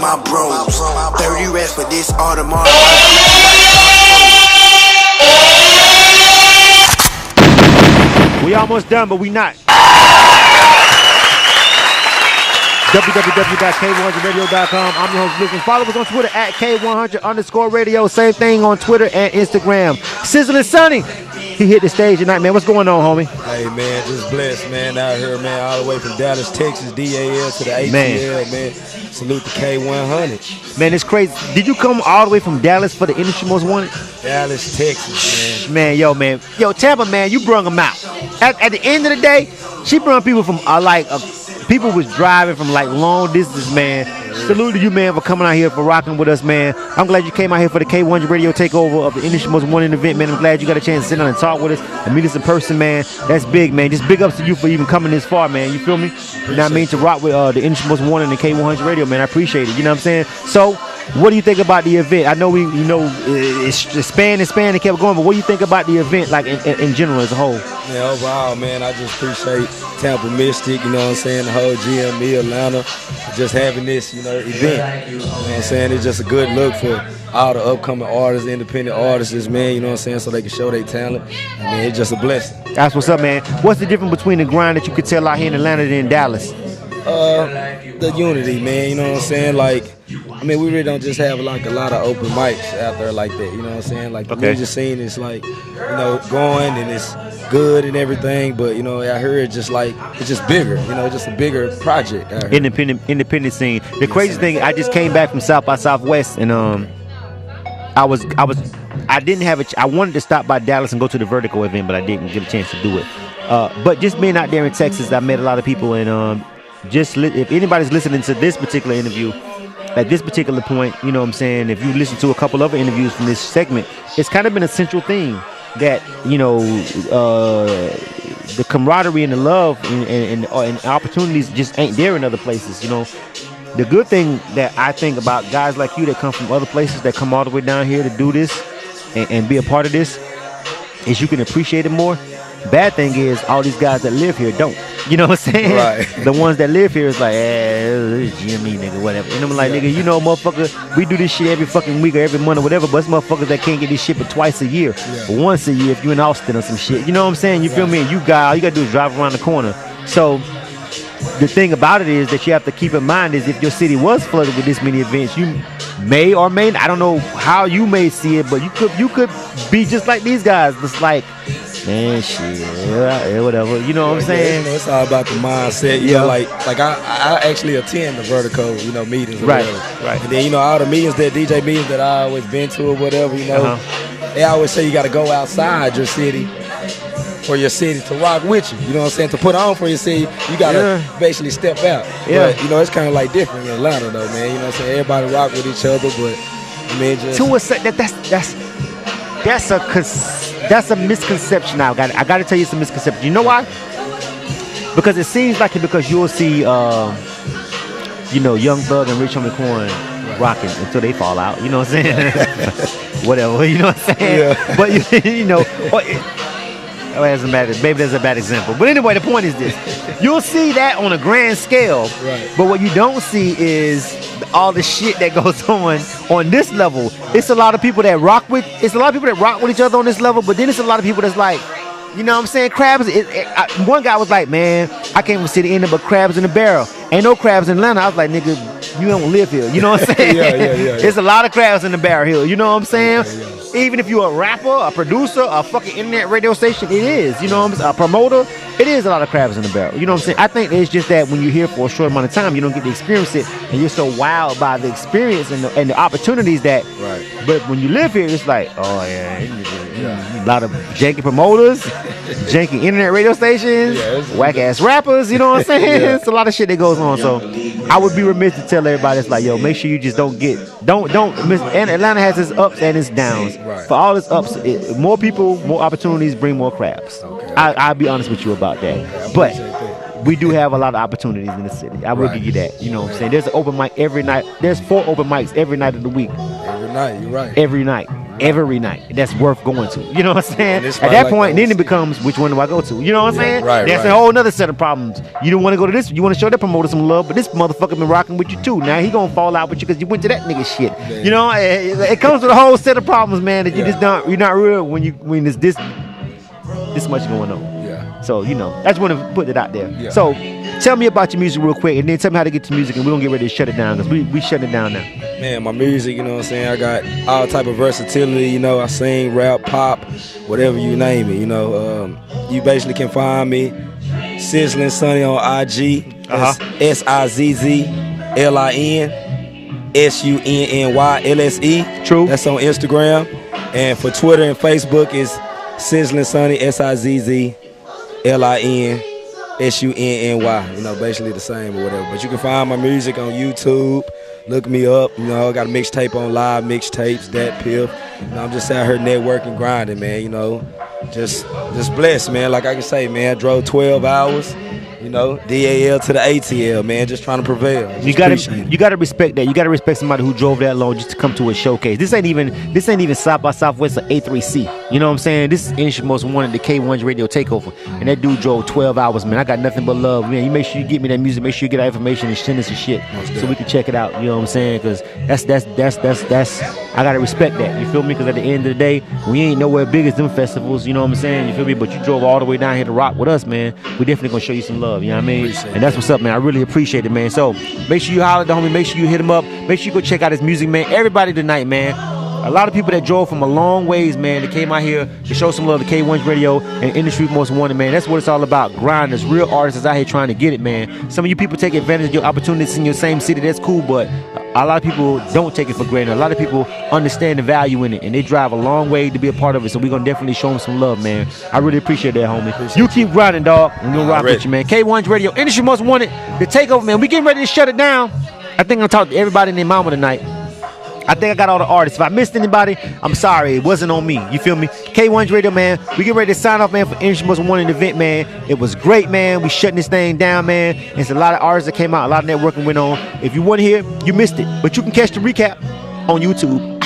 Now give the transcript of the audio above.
my bros. 30 racks for this Audemars. We almost done, but we not. www.K100radio.com. I'm your host, Lucas. Follow us on Twitter at K100_radio. Same thing on Twitter and Instagram. Sizzlin Sonny, he hit the stage tonight, man. What's going on, homie? Hey, man, just blessed, man. Out here, man, all the way from Dallas, Texas, DAL to the ATL, man. Salute the K-100. Man, it's crazy. Did you come all the way from Dallas for the Industry Most Wanted? Dallas, Texas, man. Man, yo, Tampa, man, you brung them out. At the end of the day, she brung people from, people was driving from like long distance, man. Salute to you, man, for coming out here, for rocking with us, man. I'm glad you came out here for the K100 radio takeover of the Industry Most Wanted event, man. I'm glad you got a chance to sit down and talk with us and meet us in person, man. That's big, man. Just big ups to you for even coming this far, man. You feel me? You know what I mean? To rock with the Industry Most Wanted and the K100 radio, man. I appreciate it. You know what I'm saying? So, what do you think about the event? I know it's spanned and kept going, but what do you think about the event, like in general as a whole? Yeah, overall, man, I just appreciate Tampa Mystic, you know what I'm saying, the whole GME, Atlanta, just having this, event. You know what I'm saying? It's just a good look for all the upcoming artists, independent artists, man, you know what I'm saying, so they can show their talent. I mean, it's just a blessing. That's what's up, man. What's the difference between the grind that you could tell out here in Atlanta and in Dallas? The unity, man, you know what I'm saying? Like, I mean, we really don't just have like a lot of open mics out there like that, you know what I'm saying? Like, the music scene is like, going and it's good and everything, but, I heard it's just bigger, just a bigger project. Independent scene. The crazy thing, I just came back from South by Southwest, and I wanted to stop by Dallas and go to the Vertigo event, but I didn't get a chance to do it. But just being out there in Texas, I met a lot of people, and if anybody's listening to this particular interview, at this particular point, you know what I'm saying, if you listen to a couple other interviews from this segment, it's kind of been a central theme that, the camaraderie and the love and opportunities just ain't there in other places, The good thing that I think about guys like you that come from other places, that come all the way down here to do this and be a part of this, is you can appreciate it more. Bad thing is all these guys that live here don't. You know what I'm saying? Right. The ones that live here is like, this is GME, nigga, whatever. And I'm like, nigga, motherfucker, we do this shit every fucking week or every month or whatever, but it's motherfuckers that can't get this shit but twice a year. Or once a year if you in Austin or some shit. You know what I'm saying? You feel me? And all you gotta do is drive around the corner. So the thing about it is that you have to keep in mind is if your city was flooded with this many events, you may or may not, I don't know how you may see it, but you could be just like these guys. It's like, man, shit, whatever. You know what I'm saying? It's all about the mindset. Like I actually attend the Vertigo, meetings. Or whatever. Right. And then, all the meetings DJ meetings that I always been to or whatever, they always say you got to go outside your city for your city to rock with you. You know what I'm saying? To put on for your city, you got to basically step out. Yeah. But, it's kind of like different in Atlanta, though, man. You know what I'm saying? Everybody rock with each other, but, I mean, just... To a set, that's a misconception now. I got to tell you it's a misconception. You know why? Because it seems like because you'll see, Young Thug and Rich Homie Quan rocking until they fall out. You know what I'm saying? Whatever. You know what I'm saying? Yeah. But, maybe there's a bad example. But anyway, the point is this. You'll see that on a grand scale. Right. But what you don't see is all the shit that goes on this level. It's a lot of people that rock with each other on this level, but then it's a lot of people that's like, you know what I'm saying, crabs. One guy was like, man, I can't even see the end of but crabs in the barrel. Ain't no crabs in Atlanta. I was like, nigga, you don't live here. You know what I'm saying? Yeah. There's a lot of crabs in the barrel here. You know what I'm saying? Yeah. Even if you're a rapper, a producer, a fucking internet radio station, it is. You know what I'm saying? A promoter, it is a lot of crabs in the barrel. You know what I'm saying? I think it's just that when you're here for a short amount of time, you don't get to experience it, and you're so wowed by the experience and the opportunities that. Right. But when you live here, it's like, oh yeah, a lot of janky promoters, janky internet radio stations, whack ass rappers. You know what I'm saying? It's a lot of shit that goes on. So I would be remiss to tell everybody, it's like, yo, make sure you just don't miss. And Atlanta has its ups and its downs. Right. For all its ups, more people, more opportunities bring more crabs. Okay. I'll be honest with you about that. Okay, but we do have a lot of opportunities in the city. I will give you that. You know what I'm saying? There's an open mic every night. There's 4 open mics every night of the week. Every night, you're right. Every night. every night. That's worth going to. You know what I'm saying? At right that like point, that. then it becomes which one do I go to? You know what I'm saying? Right, That's a whole other set of problems. You don't want to go to this. You want to show that promoter some love, but this motherfucker been rocking with you too. Now he gonna fall out with you because you went to that nigga shit. Man. You know, it comes with a whole set of problems, man. That you just don't. You're not real when there's this much going on. Yeah. So you know, I just want to put it out there. Yeah. So tell me about your music real quick, and then tell me how to get to music, and we're gonna get ready to shut it down because we shutting it down now. Man, my music, you know what I'm saying? I got all type of versatility, you know. I sing, rap, pop, whatever you name it, you know. You basically can find me Sizzlin Sonny on IG. That's SIZZLIN True. That's on Instagram. And for Twitter and Facebook is Sizzlin Sonny, SIZZLINSUNNY. You know, basically the same or whatever. But you can find my music on YouTube. Look me up. You know, I got a mixtape on Live Mixtapes, Dat Piff. You know, I'm just out here networking, grinding, man. You know, just blessed, man. Like I can say, man, I drove 12 hours. You know, DAL to the ATL, man, just trying to prevail. You gotta respect that. You gotta respect somebody who drove that long just to come to a showcase. This ain't even South by Southwest or A3C. You know what I'm saying? This is Industry Most Wanted, the K-100 radio takeover, and that dude drove 12 hours, man. I got nothing but love, man. You make sure you get me that music, make sure you get that information and send us some shit so we can check it out. You know what I'm saying? Because that's I gotta respect that. You feel me? Because at the end of the day, we ain't nowhere big as them festivals. You know what I'm saying? You feel me? But you drove all the way down here to rock with us, man. We definitely gonna show you some love. You know what I mean? And that's what's up, man. I really appreciate it, man. So make sure you holler at the homie. Make sure you hit him up. Make sure you go check out his music, man. Everybody tonight, man. A lot of people that drove from a long ways, man, that came out here to show some love to K-100 Radio and Industry Most Wanted, man. That's what it's all about. Grinders, real artists out here trying to get it, man. Some of you people take advantage of your opportunities in your same city. That's cool, but a lot of people don't take it for granted. A lot of people understand the value in it, and they drive a long way to be a part of it. So we're going to definitely show them some love, man. I really appreciate that, homie. You keep grinding, dog. I'm going to rock with you, man. K-100 Radio, Industry Most Wanted, the takeover, man. We getting ready to shut it down. I think I'm going to talk to everybody and their mama tonight. I think I got all the artists. If I missed anybody, I'm sorry. It wasn't on me. You feel me? K-100 Radio, man. We get ready to sign off, man, for Industry Most Wanted event, man. It was great, man. We shutting this thing down, man. It's a lot of artists that came out. A lot of networking went on. If you weren't here, you missed it. But you can catch the recap on YouTube.